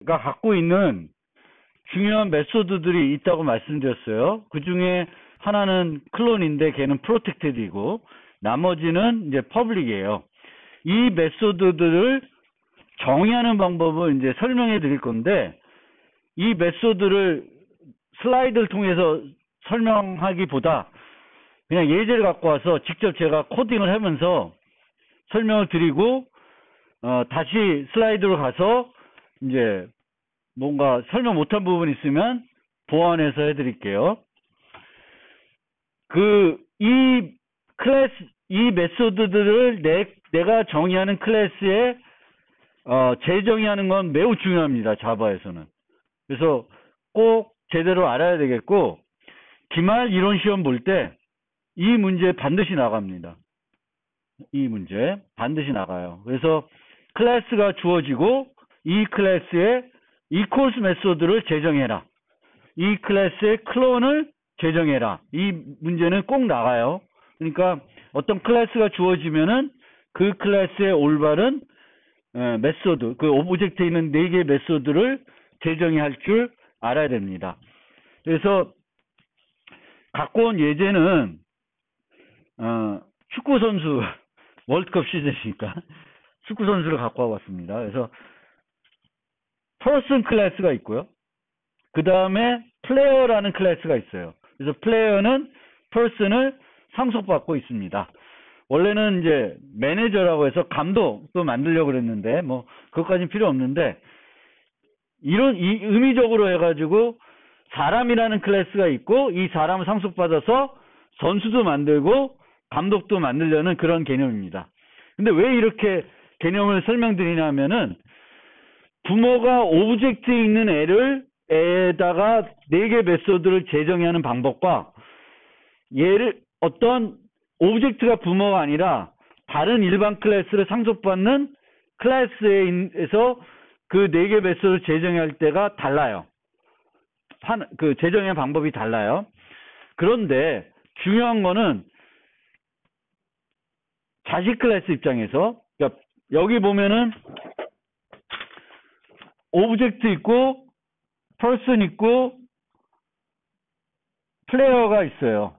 갖고 있는 중요한 메소드들이 있다고 말씀드렸어요. 그 중에 하나는 클론인데 걔는 프로텍티드이고 나머지는 이제 퍼블릭이에요. 이 메소드들을 정의하는 방법을 이제 설명해 드릴 건데 이 메소드를 슬라이드를 통해서 설명하기보다 그냥 예제를 갖고 와서 직접 제가 코딩을 하면서 설명을 드리고 다시 슬라이드로 가서 이제 뭔가 설명 못한 부분 있으면 보완해서 해드릴게요. 이 메소드들을 내가 정의하는 클래스에 재정의하는 건 매우 중요합니다. 자바에서는. 그래서 꼭 제대로 알아야 되겠고 기말 이론 시험 볼 때 이 문제 반드시 나갑니다. 이 문제 반드시 나가요. 그래서 클래스가 주어지고 이 클래스에 equals 메소드를 제정해라. 이 클래스의 클론을 제정해라. 이 문제는 꼭 나가요. 그러니까 어떤 클래스가 주어지면은 그 클래스의 올바른 메소드, 그 오브젝트에 있는 4개의 메소드를 제정할 줄 알아야 됩니다. 그래서 갖고 온 예제는 축구 선수 월드컵 시즌이니까 축구 선수를 갖고 와봤습니다. 그래서 person 클래스가 있고요. 그 다음에 플레이어라는 클래스가 있어요. 그래서 플레이어는 person을 상속받고 있습니다. 원래는 이제 매니저라고 해서 감독도 만들려고 그랬는데 뭐 그것까지는 필요 없는데 이 의미적으로 해가지고 사람이라는 클래스가 있고 이 사람을 상속받아서 선수도 만들고 감독도 만들려는 그런 개념입니다. 근데 왜 이렇게 개념을 설명드리냐면은 부모가 오브젝트에 있는 애에다가 4개 메소드를 제정하는 방법과 어떤 오브젝트가 부모가 아니라 다른 일반 클래스를 상속받는 클래스에서 그 4개 메소드를 제정할 때가 달라요. 그 제정의 방법이 달라요. 그런데 중요한 거는 자식 클래스 입장에서 그러니까 여기 보면은 오브젝트 있고 person 있고 플레이어가 있어요.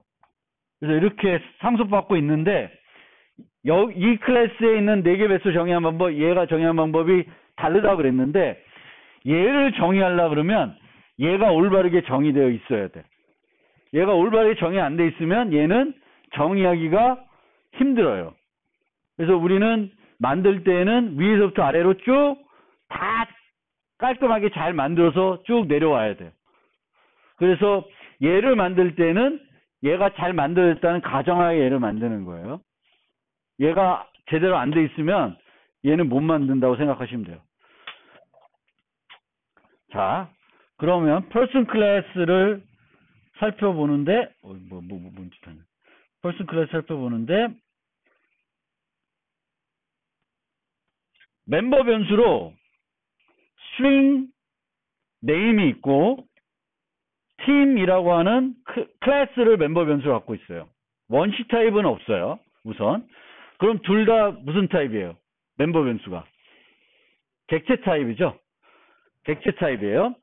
그래서 이렇게 상속받고 있는데 이 클래스에 있는 4개 메소드 정의한 방법, 얘가 정의한 방법이 다르다고 그랬는데 얘를 정의하려고 그러면 얘가 올바르게 정의되어 있어야 돼. 얘가 올바르게 정의 안 돼 있으면 얘는 정의하기가 힘들어요. 그래서 우리는 만들 때는 위에서부터 아래로 쭉 다 깔끔하게 잘 만들어서 쭉 내려와야 돼요. 그래서 얘를 만들 때는 얘가 잘 만들어졌다는 가정하에 얘를 만드는 거예요. 얘가 제대로 안 돼 있으면 얘는 못 만든다고 생각하시면 돼요. 자, 그러면 person 클래스를 살펴보는데 뭔 짓 하냐. person 클래스 살펴보는데 멤버 변수로 string name이 있고 team이라고 하는 클래스를 멤버 변수로 갖고 있어요. 원시 타입은 없어요. 우선. 그럼 둘 다 무슨 타입이에요? 멤버 변수가. 객체 타입이죠. 객체 타입이에요.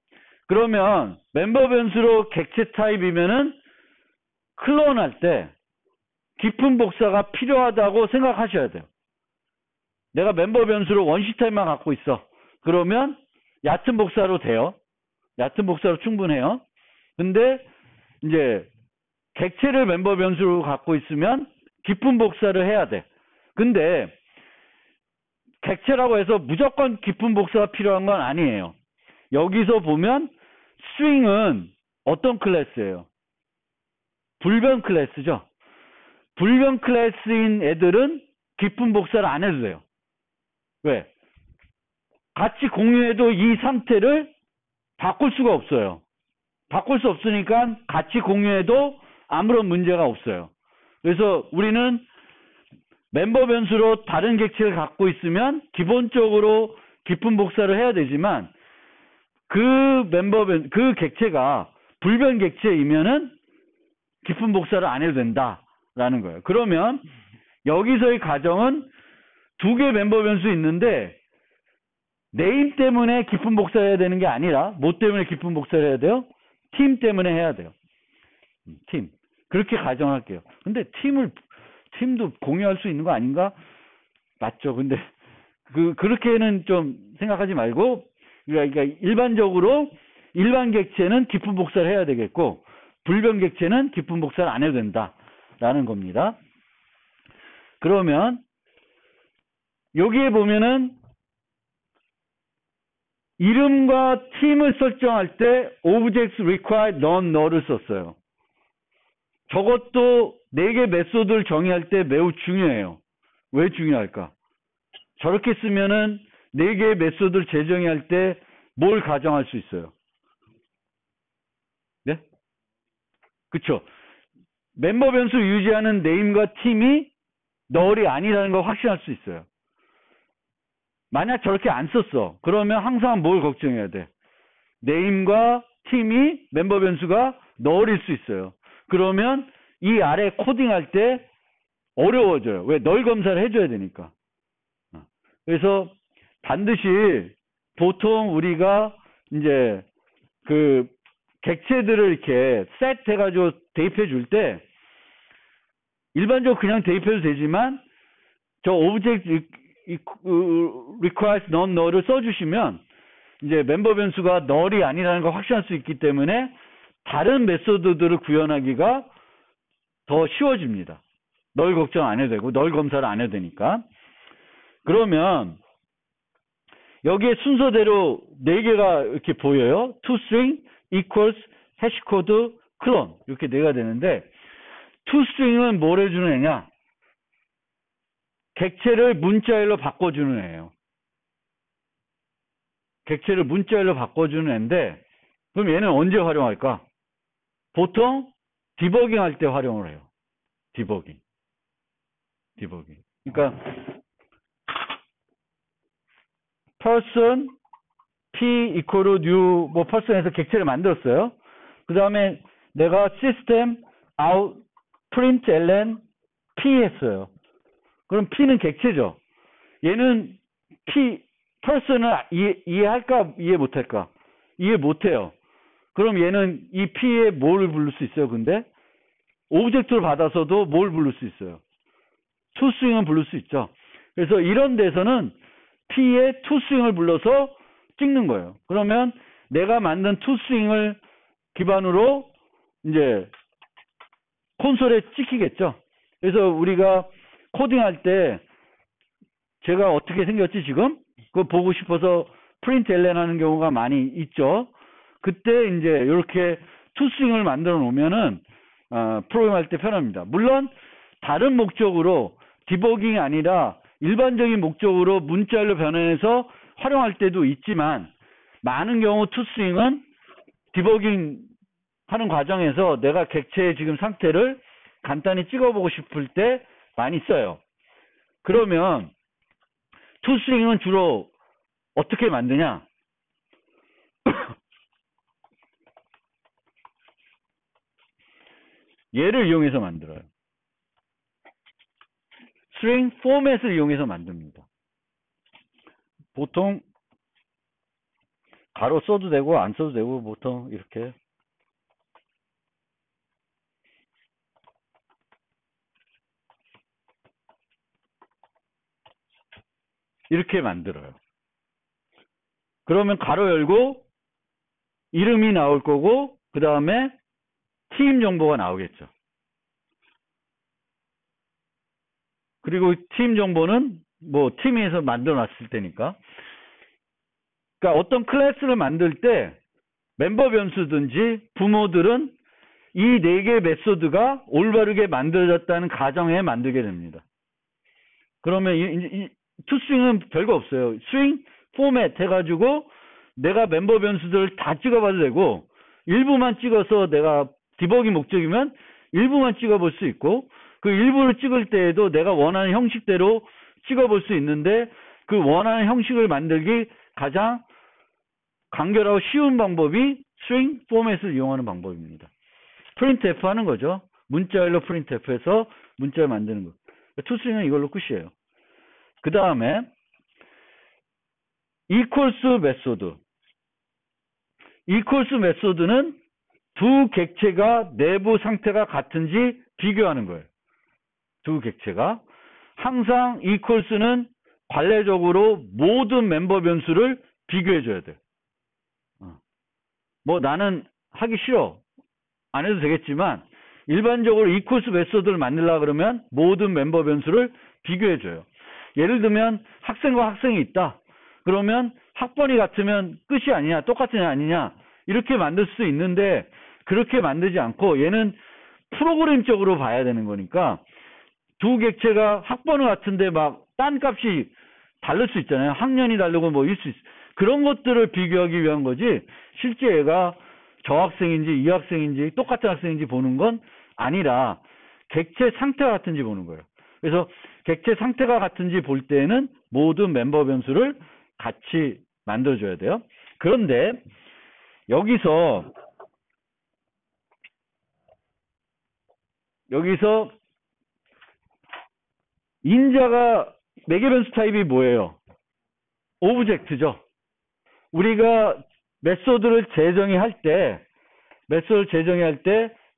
그러면 멤버 변수로 객체 타입이면은 클론할 때 깊은 복사가 필요하다고 생각하셔야 돼요. 내가 멤버 변수로 원시 타입만 갖고 있어. 그러면 얕은 복사로 돼요. 얕은 복사로 충분해요. 근데 이제 객체를 멤버 변수로 갖고 있으면 깊은 복사를 해야 돼. 근데 객체라고 해서 무조건 깊은 복사가 필요한 건 아니에요. 여기서 보면 string은 어떤 클래스예요? 불변 클래스죠. 불변 클래스인 애들은 깊은 복사를 안 해도 돼요. 왜? 같이 공유해도 이 상태를 바꿀 수가 없어요. 바꿀 수 없으니까 같이 공유해도 아무런 문제가 없어요. 그래서 우리는 멤버 변수로 다른 객체를 갖고 있으면 기본적으로 깊은 복사를 해야 되지만 그 객체가 불변 객체이면은 깊은 복사를 안 해도 된다라는 거예요. 그러면 여기서의 가정은 2개 멤버 변수 있는데 네임 때문에 기쁜 복사를 해야 되는 게 아니라 뭐 때문에 기쁜 복사를 해야 돼요? 팀 때문에 해야 돼요. 팀. 그렇게 가정할게요. 근데 팀도 공유할 수 있는 거 아닌가? 맞죠. 근데 그렇게는 좀 생각하지 말고, 그러니까 일반적으로 일반 객체는 기쁜 복사를 해야 되겠고, 불변 객체는 기쁜 복사를 안 해도 된다라는 겁니다. 그러면 여기에 보면은 이름과 팀을 설정할 때 objects require none, null을 썼어요. 저것도 4개 메소드를 정의할 때 매우 중요해요. 왜 중요할까? 저렇게 쓰면은 4개의 메소드를 재정의할 때 뭘 가정할 수 있어요? 네? 그쵸? 멤버 변수 유지하는 네임과 팀이 null이 아니라는 걸 확신할 수 있어요. 만약 저렇게 안 썼어. 그러면 항상 뭘 걱정해야 돼? 네임과 팀이 멤버 변수가 null일 수 있어요. 그러면 이 아래 코딩할 때 어려워져요. 왜? null 검사를 해줘야 되니까. 그래서 반드시 보통 우리가 이제 그 객체들을 이렇게 셋 해가지고 대입해 줄 때 일반적으로 그냥 대입해도 되지만 저 object requires none, null을 써주시면 이제 멤버 변수가 null이 아니라는 걸 확신할 수 있기 때문에 다른 메소드들을 구현하기가 더 쉬워집니다. null 걱정 안 해도 되고 null 검사를 안 해도 되니까. 그러면 여기에 순서대로 4개가 이렇게 보여요. toString equals hashcode clone 이렇게 4개가 되는데 toString은 뭘 해주는 애냐? 객체를 문자열로 바꿔주는 애예요. 객체를 문자열로 바꿔주는 애인데 그럼 얘는 언제 활용할까? 보통 디버깅 할 때 활용을 해요. 디버깅. 그러니까 person p equal new 뭐 person에서 객체를 만들었어요. 그 다음에 내가 system out print ln p 했어요. 그럼 p는 객체죠. 얘는 person을 이해할까 이해 못할까? 이해 못해요. 그럼 얘는 이 p에 뭘 부를 수 있어요? 근데 오브젝트를 받아서도 뭘 부를 수 있어요? toString은 부를 수 있죠. 그래서 이런 데서는 p에 toString을 불러서 찍는 거예요. 그러면 내가 만든 toString을 기반으로 이제 콘솔에 찍히겠죠. 그래서 우리가 코딩할 때 제가 어떻게 생겼지 지금? 그거 보고 싶어서 println 하는 경우가 많이 있죠. 그때 이제 이렇게 toString을 만들어 놓으면은 프로그램할 때 편합니다. 물론 다른 목적으로 디버깅이 아니라 일반적인 목적으로 문자열로 변환해서 활용할 때도 있지만 많은 경우 toString은 디버깅 하는 과정에서 내가 객체의 지금 상태를 간단히 찍어보고 싶을 때 많이 써요. 그러면 toString은 주로 어떻게 만드냐? 얘를 이용해서 만들어요. string 포맷을 이용해서 만듭니다. 보통 가로 써도 되고 안 써도 되고 보통 이렇게 만들어요. 그러면 가로 열고 이름이 나올 거고 그 다음에 팀 정보가 나오겠죠. 그리고 팀 정보는 뭐 팀에서 만들어 놨을 때니까. 그러니까 어떤 클래스를 만들 때 멤버 변수든지 부모들은 이 4개의 메소드가 올바르게 만들어졌다는 가정에 만들게 됩니다. 그러면 이 toString은 별거 없어요. string 포맷 해가지고 내가 멤버 변수들을 다 찍어봐도 되고 일부만 찍어서 내가 디버깅 목적이면 일부만 찍어볼 수 있고 그 일부를 찍을 때에도 내가 원하는 형식대로 찍어볼 수 있는데 그 원하는 형식을 만들기 가장 간결하고 쉬운 방법이 string 포맷을 이용하는 방법입니다. printf 하는 거죠. 문자열로 printf해서 문자를 만드는 거. toString은 이걸로 끝이에요. 그 다음에 equals 메소드. equals 메소드는 두 객체가 내부 상태가 같은지 비교하는 거예요. 두 객체가. 항상 equals는 관례적으로 모든 멤버 변수를 비교해줘야 돼. 뭐 나는 하기 싫어. 안 해도 되겠지만 일반적으로 equals 메소드를 만들려고 그러면 모든 멤버 변수를 비교해줘요. 예를 들면 학생과 학생이 있다. 그러면 학번이 같으면 끝이 아니냐, 똑같으냐 아니냐 이렇게 만들 수 있는데 그렇게 만들지 않고 얘는 프로그램적으로 봐야 되는 거니까 두 객체가 학번은 같은데 막 딴 값이 다를 수 있잖아요. 학년이 다르고 뭐 일 수 있어. 그런 것들을 비교하기 위한 거지 실제 얘가 저 학생인지 이 학생인지 똑같은 학생인지 보는 건 아니라 객체 상태가 같은지 보는 거예요. 그래서 객체 상태가 같은지 볼 때는 모든 멤버 변수를 같이 만들어줘야 돼요. 그런데 여기서 인자가 매개 변수 타입이 뭐예요? 오브젝트죠. 우리가 메소드를 재정의할 때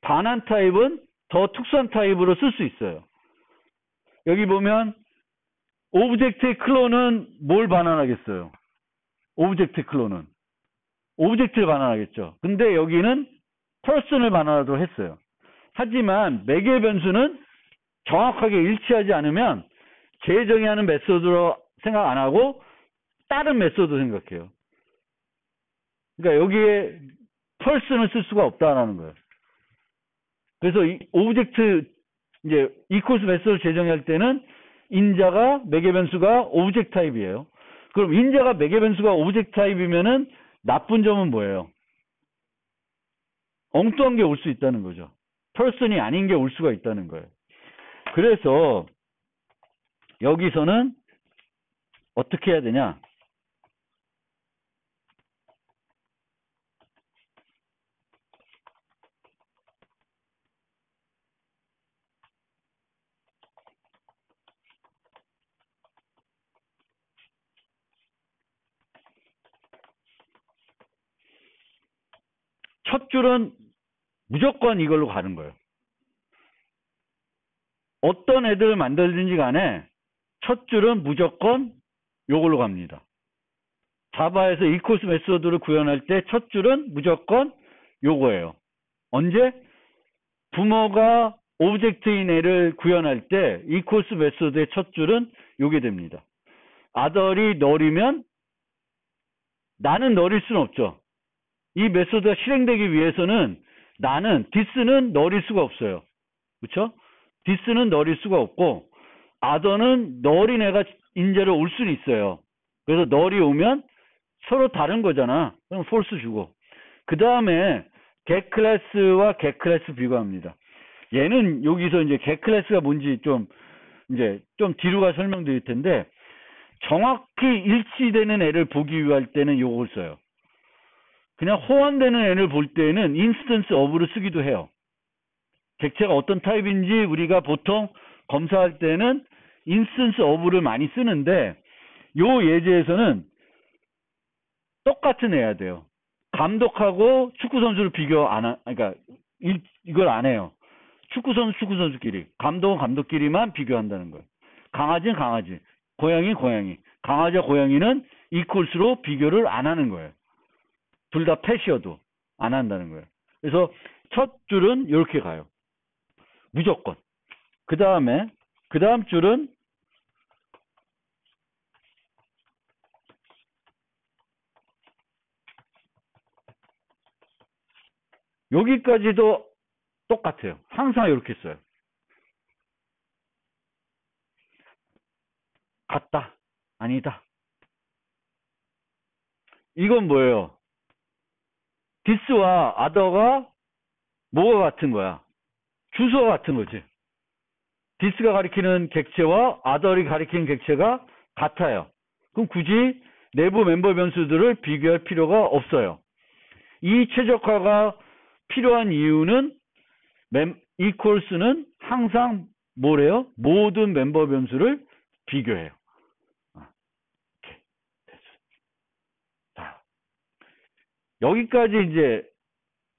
반환 타입은 더 특수한 타입으로 쓸 수 있어요. 여기 보면 오브젝트의 클론은 뭘 반환하겠어요? 오브젝트 클론은 오브젝트를 반환하겠죠. 근데 여기는 person을 반환하도록 했어요. 하지만 매개 변수는 정확하게 일치하지 않으면 재정의하는 메소드로 생각 안 하고 다른 메소드 생각해요. 그러니까 여기에 person을 쓸 수가 없다라는 거예요. 그래서 이 오브젝트 이제 equals 메소드를 재정의할 때는 인자가 매개 변수가 오브젝트 타입이에요. 그럼 인자가 매개 변수가 오브젝트 타입이면은 나쁜 점은 뭐예요? 엉뚱한 게 올 수 있다는 거죠. person이 아닌 게 올 수가 있다는 거예요. 그래서 여기서는 어떻게 해야 되냐? 첫 줄은 무조건 이걸로 가는 거예요. 어떤 애들을 만들든지 간에 첫 줄은 무조건 요걸로 갑니다. 자바에서 equals 메소드를 구현할 때 첫 줄은 무조건 요거예요. 언제? 부모가 오브젝트인 애를 구현할 때 equals 메소드의 첫 줄은 요게 됩니다. 아들이 널이면 나는 널일 수는 없죠. 이 메소드가 실행되기 위해서는 나는 this는 널일 수가 없어요. 그렇죠? this는 널일 수가 없고 other는 널인 애가 인재로 올 수는 있어요. 그래서 널이 오면 서로 다른 거잖아. 그럼 false 주고. 그 다음에 get 클래스와 get 클래스 비교합니다. 얘는 여기서 이제 get 클래스가 뭔지 좀 뒤로 가 설명드릴 텐데 정확히 일치되는 애를 보기 위할 때는 요걸 써요. 그냥 호환되는 애를 볼 때는 instance of를 쓰기도 해요. 객체가 어떤 타입인지 우리가 보통 검사할 때는 instance of를 많이 쓰는데 요 예제에서는 똑같은 애야 돼요. 감독하고 축구 선수를 비교 그러니까 이걸 안 해요. 축구 선수끼리, 감독은 감독끼리만 비교한다는 거예요. 강아지는 강아지, 고양이는 고양이. 강아지와 고양이는 equals로 비교를 안 하는 거예요. 둘 다 펫이어도 안 한다는 거예요. 그래서 첫 줄은 이렇게 가요. 무조건. 그 다음 줄은 여기까지도 똑같아요. 항상 이렇게 써요. 같다. 아니다. 이건 뭐예요? this와 other가 뭐가 같은 거야? 주소가 같은 거지. this가 가리키는 객체와 other이 가리키는 객체가 같아요. 그럼 굳이 내부 멤버 변수들을 비교할 필요가 없어요. 이 최적화가 필요한 이유는 equals는 항상 뭐래요? 모든 멤버 변수를 비교해요. 오케이. 됐어. 여기까지 이제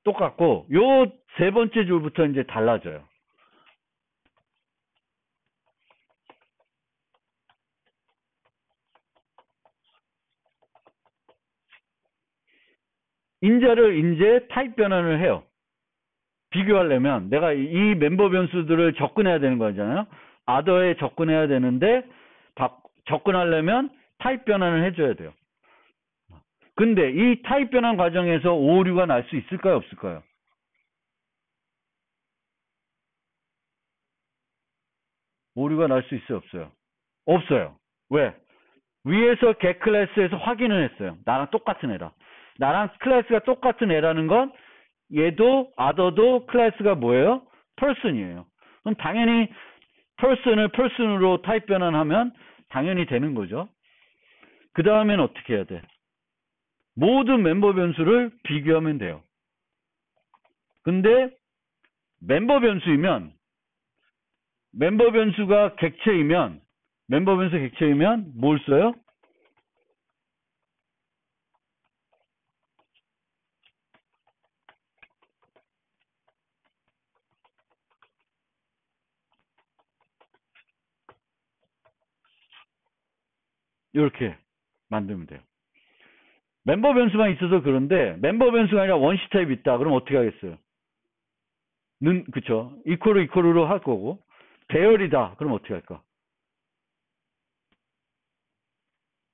똑같고, 요 세 번째 줄부터 이제 달라져요. 인자를 이제 타입 변환을 해요. 비교하려면 내가 이 멤버 변수들을 접근해야 되는 거잖아요. other에 접근해야 되는데 접근하려면 타입 변환을 해줘야 돼요. 근데 이 타입 변환 과정에서 오류가 날 수 있을까요, 없을까요? 오류가 날 수 있어요, 없어요? 없어요. 왜? 위에서 get 클래스에서 확인을 했어요. 나랑 똑같은 애라. 나랑 클래스가 똑같은 애라는 건 얘도 other도 클래스가 뭐예요? person이에요. 그럼 당연히 person으로 타입 변환하면 당연히 되는 거죠. 그 다음엔 어떻게 해야 돼? 모든 멤버 변수를 비교하면 돼요. 근데 멤버 변수가 객체이면 뭘 써요? 이렇게 만들면 돼요. 멤버 변수만 있어서 그런데 멤버 변수가 아니라 원시 타입 있다. 그럼 어떻게 하겠어요? 그쵸? 이퀄으로 할 거고, 배열이다. 그럼 어떻게 할까?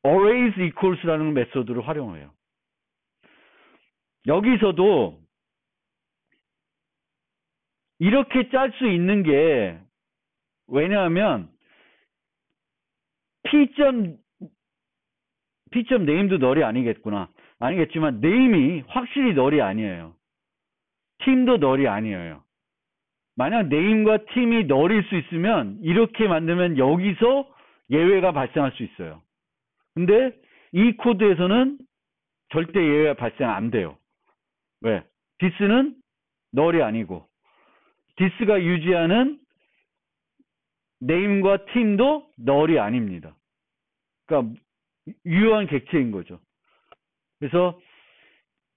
arrays equals라는 메소드를 활용해요. 여기서도 이렇게 짤 수 있는 게 왜냐하면 P.name도 널이 아니겠구나. 아니겠지만 name이 확실히 널이 아니에요. 팀도 널이 아니에요. 만약 name과 팀이 널일 수 있으면 이렇게 만들면 여기서 예외가 발생할 수 있어요. 근데 이 코드에서는 절대 예외가 발생 안 돼요. 왜? this는 널이 아니고 this가 유지하는 name과 팀도 널이 아닙니다. 그러니까 유효한 객체인 거죠. 그래서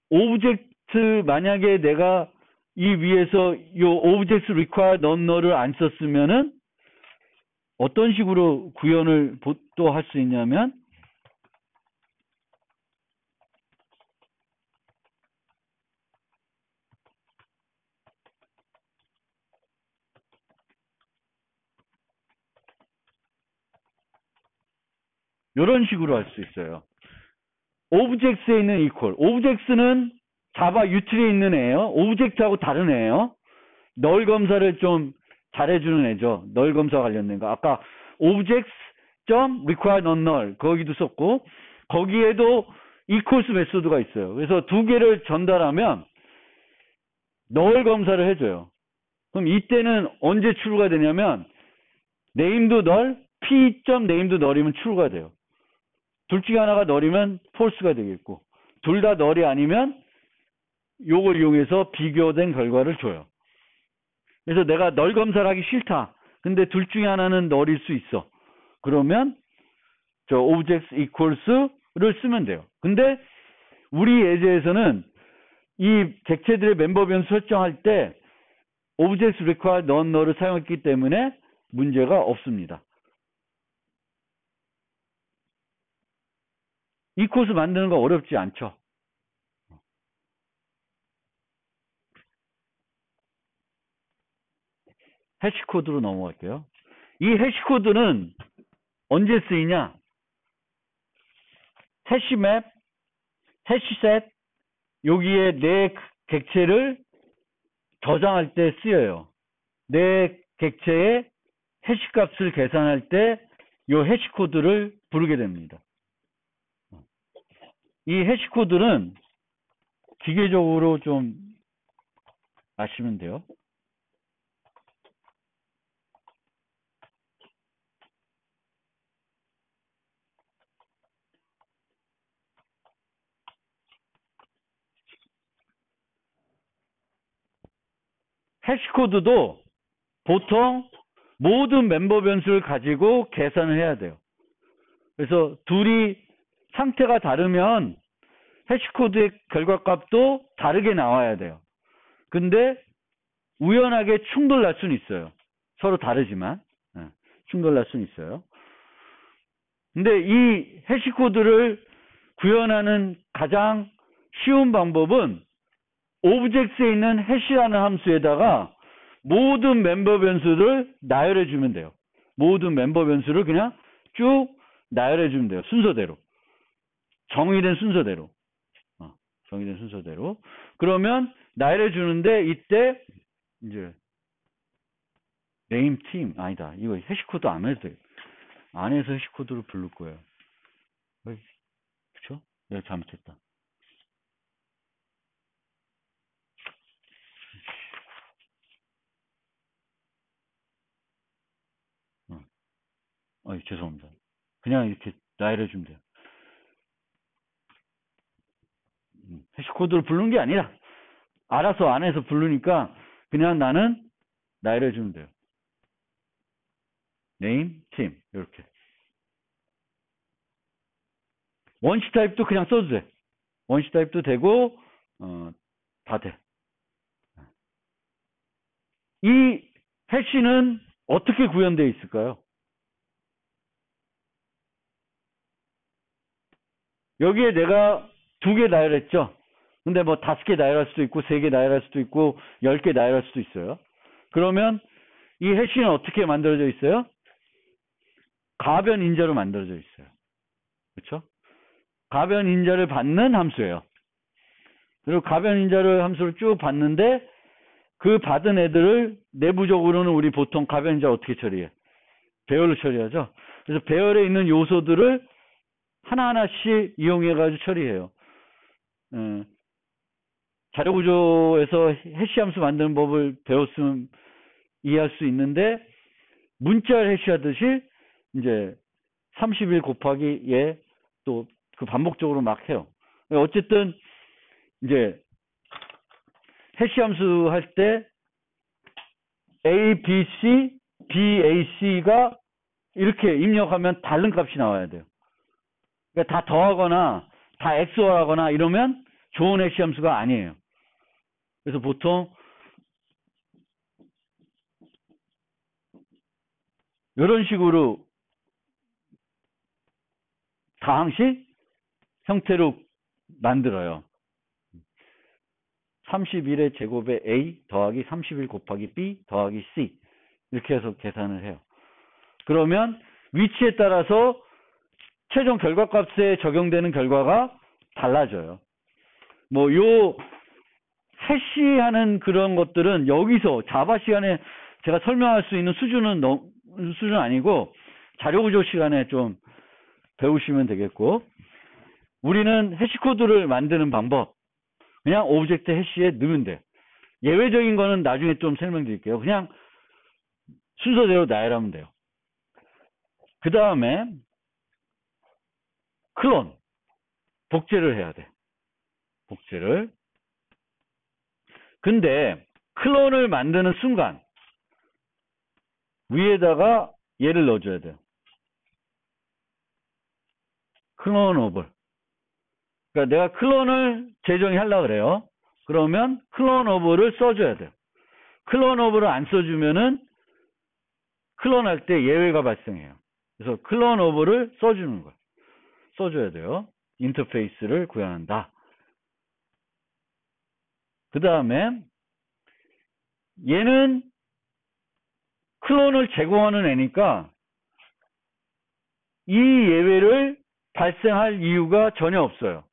오브젝트 만약에 내가 이 위에서 요 objects require none null을 안 썼으면은 어떤 식으로 구현을 또 할 수 있냐면 이런 식으로 할 수 있어요. objects에 있는 equal. objects는 자바 유틸에 있는 애예요. object하고 다른 애예요. 널 검사를 좀 잘해주는 애죠. 널 검사 관련된 거. 아까 objects require non null 거기도 썼고 거기에도 equals 메소드가 있어요. 그래서 두 개를 전달하면 널 검사를 해줘요. 그럼 이때는 언제 true가 되냐면 name도 null, p.name도 null이면 true가 돼요. 둘 중에 하나가 널이면 false가 되겠고 둘 다 널이 아니면 요걸 이용해서 비교된 결과를 줘요. 그래서 내가 널 검사를 하기 싫다. 근데 둘 중에 하나는 널일 수 있어. 그러면 저 objects equals를 쓰면 돼요. 근데 우리 예제에서는 이 객체들의 멤버 변수 설정할 때 objects require none null을 사용했기 때문에 문제가 없습니다. equals 만드는 거 어렵지 않죠. 해시코드로 넘어갈게요. 이 해시코드는 언제 쓰이냐? 해시맵, 해시셋 여기에 내 객체를 저장할 때 쓰여요. 내 객체의 해시값을 계산할 때 이 해시코드를 부르게 됩니다. 이 해시코드는 기계적으로 좀 아시면 돼요. 해시코드도 보통 모든 멤버 변수를 가지고 계산을 해야 돼요. 그래서 둘이 상태가 다르면 해시코드의 결과값도 다르게 나와야 돼요. 근데 우연하게 충돌 날 수는 있어요. 서로 다르지만 충돌 날 수는 있어요. 근데 이 해시코드를 구현하는 가장 쉬운 방법은 오브젝트에 있는 해시라는 함수에다가 모든 멤버 변수를 나열해 주면 돼요. 모든 멤버 변수를 그냥 쭉 나열해 주면 돼요. 순서대로. 정의된 순서대로. 정의된 순서대로. 그러면 나열해 주는데 이때 이제 네임 팀 아니다. 이거 해시코드 안 해도 돼. 안에서 해시코드를 부를 거예요. 그쵸? 내가 잘못했다. 죄송합니다. 그냥 이렇게 나열해 주면 돼요. 해시코드를 부르는 게 아니라 알아서 안에서 부르니까 그냥 나는 나열해 주면 돼요. 네임, 팀 이렇게. 원시 타입도 그냥 써도 돼. 원시 타입도 되고 다 돼. 이 해시는 어떻게 구현되어 있을까요? 여기에 내가 2개 나열했죠. 근데 뭐 5개 나열할 수도 있고 3개 나열할 수도 있고 10개 나열할 수도 있어요. 그러면 이 해시는 어떻게 만들어져 있어요? 가변 인자로 만들어져 있어요. 그렇죠? 가변 인자를 받는 함수예요. 그리고 가변 인자를 함수를 쭉 받는데 그 받은 애들을 내부적으로는 우리 보통 가변 인자 어떻게 처리해? 배열로 처리하죠. 그래서 배열에 있는 요소들을 하나하나씩 이용해가지고 처리해요. 자료구조에서 해시 함수 만드는 법을 배웠으면 이해할 수 있는데 문자를 해시하듯이 이제 31 곱하기 예 또 그 반복적으로 막 해요. 어쨌든 이제 해시 함수 할 때 A, B, C, B, A, C가 이렇게 입력하면 다른 값이 나와야 돼요. 그러니까 다 더하거나 다 XOR하거나 이러면 좋은 해시 함수가 아니에요. 그래서 보통 이런 식으로 다항식 형태로 만들어요. 31의 제곱에 A 더하기 31 곱하기 B 더하기 C 이렇게 해서 계산을 해요. 그러면 위치에 따라서 최종 결과값에 적용되는 결과가 달라져요. 뭐 요 해시하는 그런 것들은 여기서 자바 시간에 제가 설명할 수 있는 수준은 아니고 자료구조 시간에 좀 배우시면 되겠고, 우리는 해시코드를 만드는 방법 그냥 오브젝트 해시에 넣으면 돼. 예외적인 거는 나중에 좀 설명드릴게요. 그냥 순서대로 나열하면 돼요. 그 다음에 클론 복제를 해야 돼. 복제를. 근데 클론을 만드는 순간 위에다가 얘를 넣어줘야 돼요. 클론 오브. 그러니까 내가 클론을 재정의 하려고 그래요. 그러면 클론 오브를 써줘야 돼요. 클론 오브를 안 써주면은 클론할 때 예외가 발생해요. 그래서 클론 오브를 써주는 거예요. 써줘야 돼요. 인터페이스를 구현한다. 그 다음에 얘는 클론을 제공하는 애니까 이 예외를 발생할 이유가 전혀 없어요.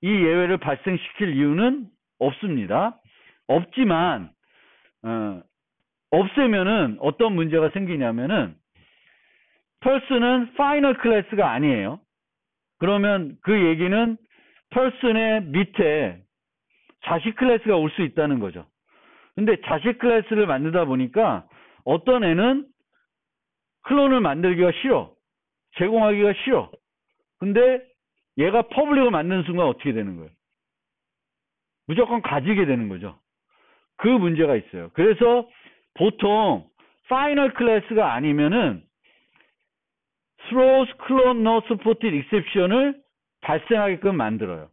이 예외를 발생시킬 이유는 없습니다. 없지만 없애면은 어떤 문제가 생기냐면은 person은 파이널 클래스가 아니에요. 그러면 그 얘기는 person의 밑에 자식 클래스가 올 수 있다는 거죠. 근데 자식 클래스를 만들다 보니까 어떤 애는 클론을 만들기가 싫어. 제공하기가 싫어. 근데 얘가 퍼블릭을 만드는 순간 어떻게 되는 거예요? 무조건 가지게 되는 거죠. 그 문제가 있어요. 그래서 보통 파이널 클래스가 아니면은 throws clone not supported exception을 발생하게끔 만들어요.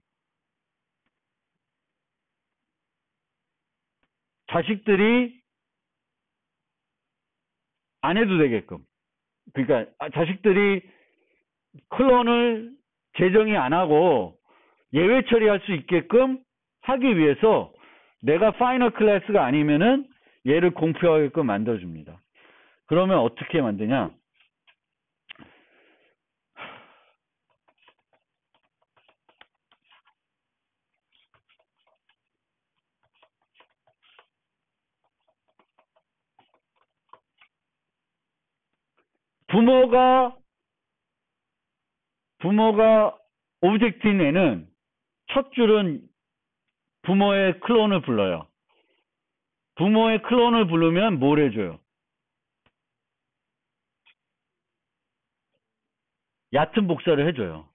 자식들이 안 해도 되게끔. 그러니까 자식들이 클론을 제정이 안 하고 예외 처리할 수 있게끔 하기 위해서 내가 파이널 클래스가 아니면은 얘를 공표하게끔 만들어줍니다. 그러면 어떻게 만드냐? 부모가 오브젝트인 애는 첫 줄은 부모의 클론을 불러요. 부모의 클론을 부르면 뭘 해줘요? 얕은 복사를 해줘요.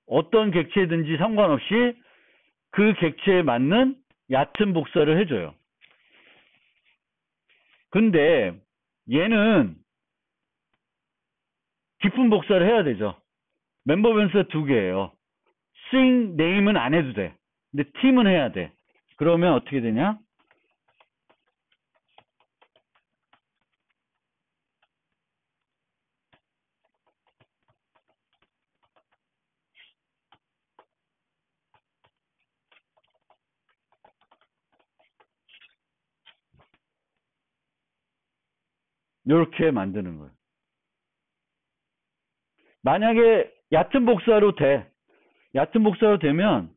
어떤 객체든지 상관없이 그 객체에 맞는 얕은 복사를 해줘요. 근데 얘는 깊은 복사를 해야 되죠. 멤버 변수가 두 개예요. 스윙 네임은 안 해도 돼. 근데 팀은 해야 돼. 그러면 어떻게 되냐? 이렇게 만드는 거예요. 만약에 얕은 복사로 돼. 얕은 복사로 되면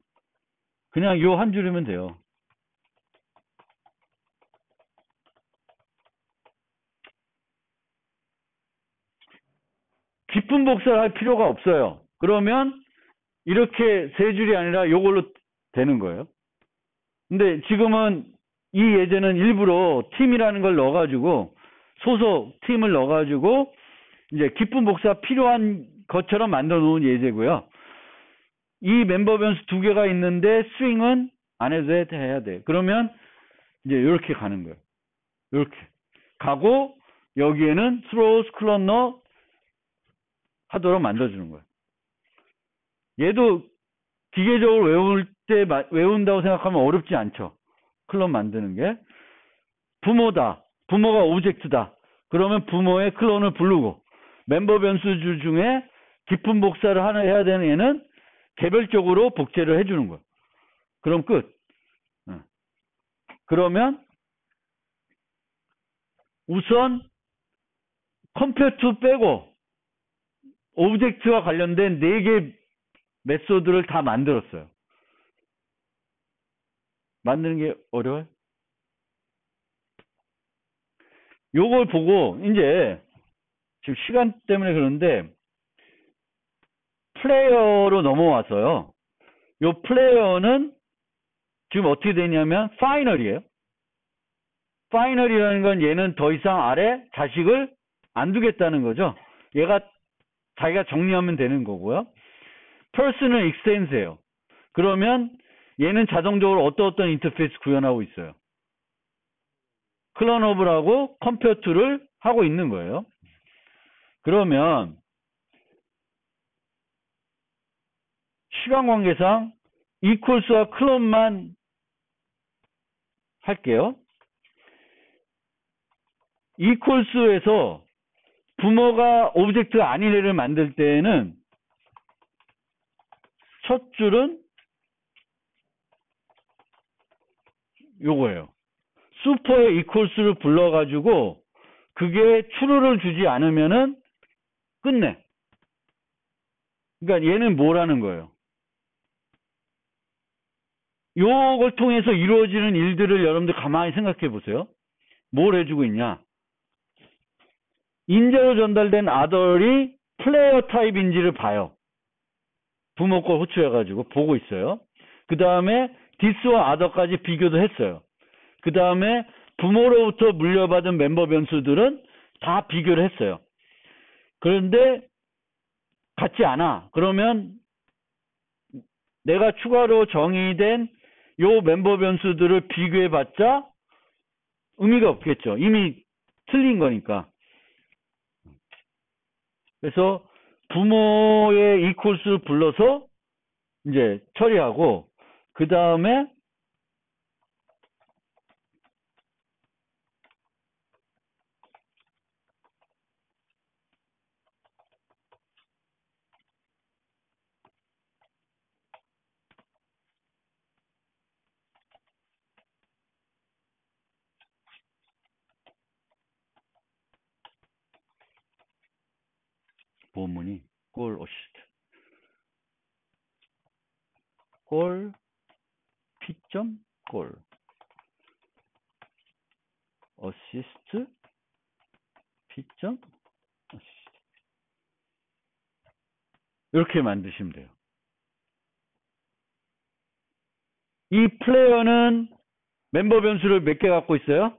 그냥 요 한 줄이면 돼요. 깊은 복사를 할 필요가 없어요. 그러면 이렇게 세 줄이 아니라 요걸로 되는 거예요. 근데 지금은 이 예제는 일부러 팀이라는 걸 넣어가지고 소속 팀을 넣어가지고 이제 깊은 복사 필요한 것처럼 만들어 놓은 예제고요. 이 멤버 변수 두 개가 있는데 스윙은 안 해도 해야 돼. 그러면 이제 이렇게 가는 거예요. 이렇게 가고 여기에는 throws, 클러너 하도록 만들어주는 거예요. 얘도 기계적으로 외운다고 생각하면 어렵지 않죠. 클론 만드는 게. 부모다. 부모가 오브젝트다. 그러면 부모의 클론을 부르고 멤버 변수줄 중에 깊은 복사를 하나 해야 되는 얘는 개별적으로 복제를 해주는 거예요. 그럼 끝. 그러면 우선 컴퓨터 빼고 오브젝트와 관련된 4개 메소드를 다 만들었어요. 만드는 게 어려워요? 요걸 보고 이제 지금 시간 때문에 그런데 플레이어로 넘어와서요. 요 플레이어는 지금 어떻게 되냐면 파이널이에요. 파이널이라는 건 얘는 더 이상 아래 자식을 안 두겠다는 거죠. 얘가 자기가 정리하면 되는 거고요. person은 extens예요. 그러면 얘는 자동적으로 어떤 인터페이스 구현하고 있어요. 클론 오브라고 컴퓨터를 하고 있는 거예요. 그러면 시간 관계상 equals와 클론만 할게요. equals에서 부모가 오브젝트가 아닌 애를 만들 때에는 첫 줄은 요거예요. 슈퍼의 equals를 불러가지고 그게 true를 주지 않으면은 끝내. 그러니까 얘는 뭐라는 거예요? 요걸 통해서 이루어지는 일들을 여러분들 가만히 생각해 보세요. 뭘 해주고 있냐? 인재로 전달된 아덜이 플레이어 타입인지를 봐요. 부모 걸 호출해가지고 보고 있어요. 그 다음에 디스와 아더까지 비교도 했어요. 그 다음에 부모로부터 물려받은 멤버 변수들은 다 비교를 했어요. 그런데 같지 않아. 그러면 내가 추가로 정의된 요 멤버 변수들을 비교해봤자 의미가 없겠죠. 이미 틀린 거니까. 그래서 부모의 equals를 불러서 이제 처리하고, 그 다음에 보문이 골 어시스트, 골 P점 골 어시스트 P점 어시스트, 이렇게 만드시면 돼요. 이 플레이어는 멤버 변수를 몇 개 갖고 있어요?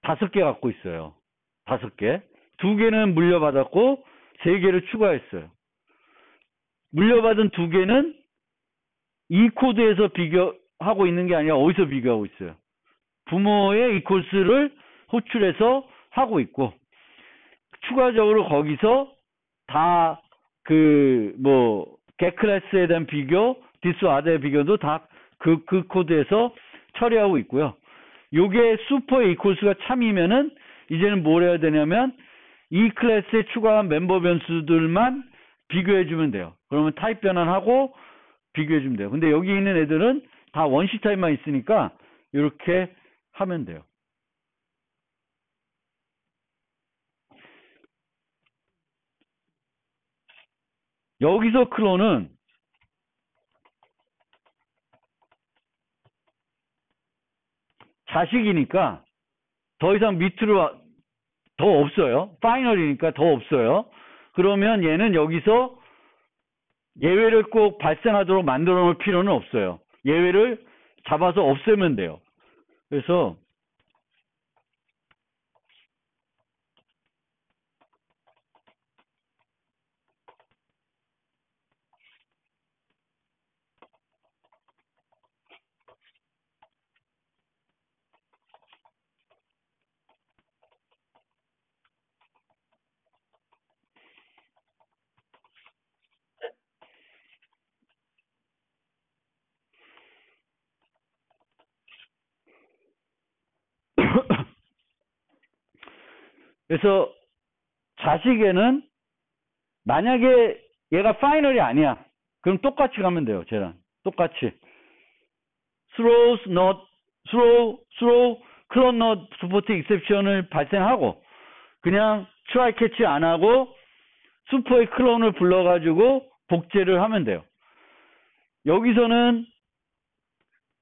5개 갖고 있어요. 5개. 2개는 물려받았고 3개를 추가했어요. 물려받은 2개는 이 코드에서 비교하고 있는 게 아니라 어디서 비교하고 있어요? 부모의 이퀄스를 호출해서 하고 있고, 추가적으로 거기서 다 get 클래스에 대한 비교, 디스 아더의 비교도 다 그 코드에서 처리하고 있고요. 요게 슈퍼의 이퀄스가 참이면은 이제는 뭘 해야 되냐면 이 클래스에 추가한 멤버 변수들만 비교해주면 돼요. 그러면 타입 변환하고 비교해주면 돼요. 근데 여기 있는 애들은 다 원시 타입만 있으니까 이렇게 하면 돼요. 여기서 클론은 자식이니까 더 이상 밑으로 더 없어요. 파이널이니까 더 없어요. 그러면 얘는 여기서 예외를 꼭 발생하도록 만들어 놓을 필요는 없어요. 예외를 잡아서 없애면 돼요. 그래서 그래서 자식에는 만약에 얘가 파이널이 아니야. 그럼 똑같이 가면 돼요. 쟤랑 똑같이 throw clone not support exception을 발생하고 그냥 try catch 안 하고 슈퍼의 클론을 불러가지고 복제를 하면 돼요. 여기서는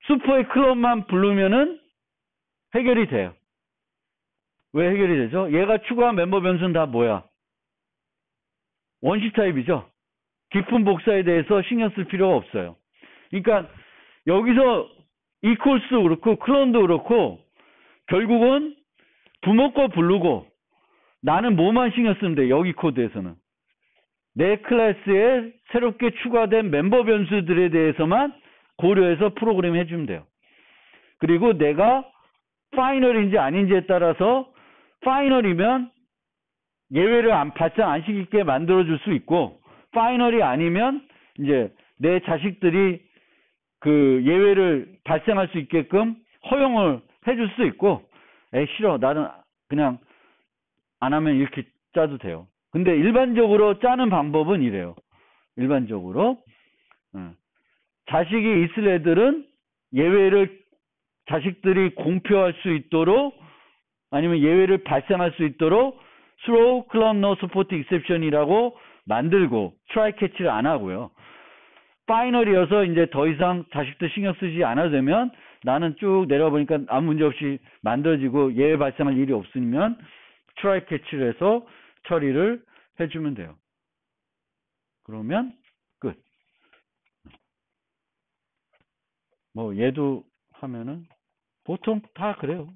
슈퍼의 클론만 부르면은 해결이 돼요. 왜 해결이 되죠? 얘가 추가한 멤버 변수는 다 뭐야? 원시 타입이죠. 깊은 복사에 대해서 신경 쓸 필요가 없어요. 그러니까 여기서 이퀄스도 그렇고 클론도 그렇고 결국은 부모 거 부르고 나는 뭐만 신경 쓰면 돼. 여기 코드에서는 내 클래스에 새롭게 추가된 멤버 변수들에 대해서만 고려해서 프로그램 해주면 돼요. 그리고 내가 파이널인지 아닌지에 따라서 파이널이면 예외를 발생 안 시키게 만들어줄 수 있고, 파이널이 아니면 이제 내 자식들이 그 예외를 발생할 수 있게끔 허용을 해줄 수 있고, 싫어, 나는 그냥 안 하면 이렇게 짜도 돼요. 근데 일반적으로 짜는 방법은 이래요. 일반적으로 자식이 있을 애들은 예외를 자식들이 공표할 수 있도록 아니면 예외를 발생할 수 있도록 throw clone no support exception이라고 만들고 try catch를 안 하고요. 파이널이어서 이제 더 이상 자식들 신경 쓰지 않아도 되면 나는 쭉 내려보니까 아무 문제 없이 만들어지고 예외 발생할 일이 없으면 try catch를 해서 처리를 해주면 돼요. 그러면 끝. 뭐 얘도 하면은 보통 다 그래요.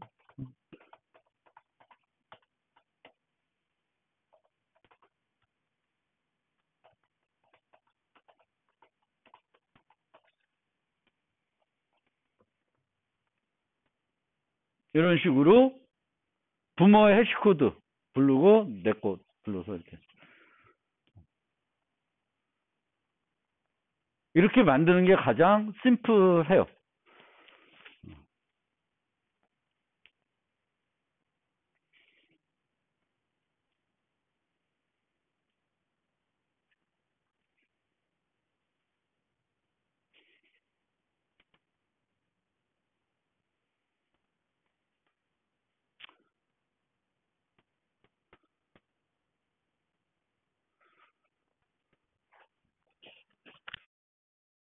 이런 식으로 부모의 해시코드 부르고 내 거 불러서 이렇게. 이렇게 만드는 게 가장 심플해요.